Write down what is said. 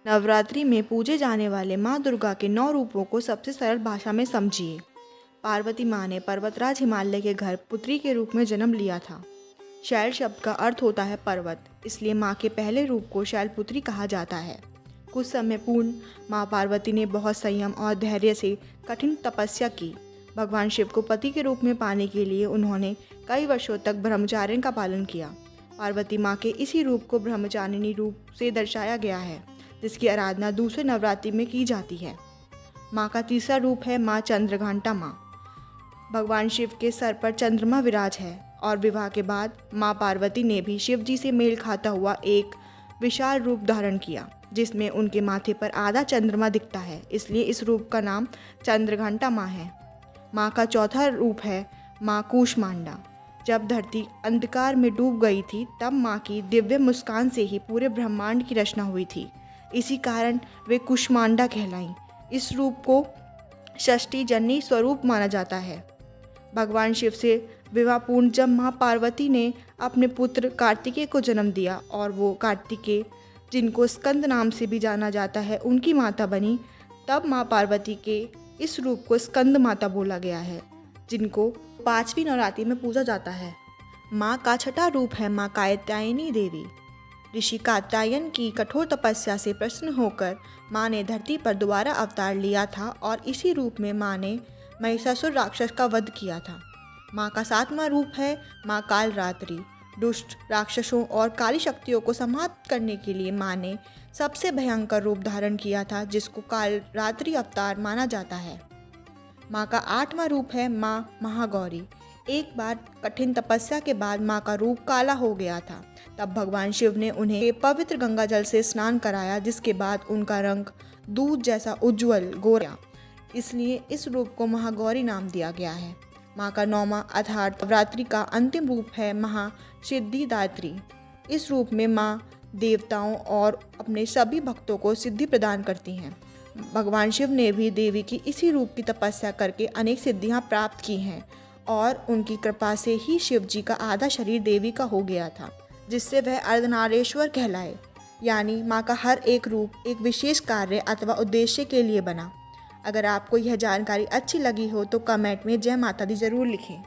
नवरात्रि में पूजे जाने वाले माँ दुर्गा के 9 रूपों को सबसे सरल भाषा में समझिए। पार्वती माँ ने पर्वतराज हिमालय के घर पुत्री के रूप में जन्म लिया था। शैल शब्द का अर्थ होता है पर्वत, इसलिए माँ के पहले रूप को शैलपुत्री कहा जाता है। कुछ समय पूर्व माँ पार्वती ने बहुत संयम और धैर्य से कठिन तपस्या की। भगवान शिव को पति के रूप में पाने के लिए उन्होंने कई वर्षों तक ब्रह्मचर्य का पालन किया। पार्वती माँ के इसी रूप को ब्रह्मचारिणी रूप से दर्शाया गया है, जिसकी आराधना दूसरे नवरात्रि में की जाती है। माँ का तीसरा रूप है माँ चंद्रघंटा माँ। भगवान शिव के सर पर चंद्रमा विराज है और विवाह के बाद माँ पार्वती ने भी शिव जी से मेल खाता हुआ एक विशाल रूप धारण किया, जिसमें उनके माथे पर आधा चंद्रमा दिखता है, इसलिए इस रूप का नाम चंद्रघंटा माँ है। माँ का चौथा रूप है माँ कूष्मांडा। जब धरती अंधकार में डूब गई थी, तब माँ की दिव्य मुस्कान से ही पूरे ब्रह्मांड की रचना हुई थी। इसी कारण वे कूष्मांडा कहलाईं। इस रूप को षष्ठी जननी स्वरूप माना जाता है। भगवान शिव से विवाह पूर्ण जब माँ पार्वती ने अपने पुत्र कार्तिकेय को जन्म दिया और वो कार्तिकेय, जिनको स्कंद नाम से भी जाना जाता है, उनकी माता बनी, तब माँ पार्वती के इस रूप को स्कंद माता बोला गया है, जिनको 5वीं नवरात्रि में पूजा जाता है। माँ का छठा रूप है माँ कात्यायनी देवी। ऋषि कात्यायन की कठोर तपस्या से प्रसन्न होकर माँ ने धरती पर दोबारा अवतार लिया था और इसी रूप में माँ ने महिषासुर राक्षस का वध किया था। माँ का 7वां रूप है माँ कालरात्रि। दुष्ट राक्षसों और काली शक्तियों को समाप्त करने के लिए माँ ने सबसे भयंकर रूप धारण किया था, जिसको कालरात्रि अवतार माना जाता है। माँ का 8वां रूप है माँ महागौरी। एक बार कठिन तपस्या के बाद माँ का रूप काला हो गया था। तब भगवान शिव ने उन्हें पवित्र गंगा जल से स्नान कराया, जिसके बाद उनका रंग दूध जैसा उज्जवल गोरा, इसलिए इस रूप को महागौरी नाम दिया गया है। माँ का 9वां अर्थात नवरात्रि का अंतिम रूप है महासिद्धिदात्री। इस रूप में माँ देवताओं और अपने सभी भक्तों को सिद्धि प्रदान करती हैं। भगवान शिव ने भी देवी की इसी रूप की तपस्या करके अनेक सिद्धियाँ प्राप्त की हैं और उनकी कृपा से ही शिव जी का आधा शरीर देवी का हो गया था, जिससे वह अर्धनारीश्वर कहलाए। यानी माँ का हर एक रूप एक विशेष कार्य अथवा उद्देश्य के लिए बना। अगर आपको यह जानकारी अच्छी लगी हो तो कमेंट में जय माता दी ज़रूर लिखें।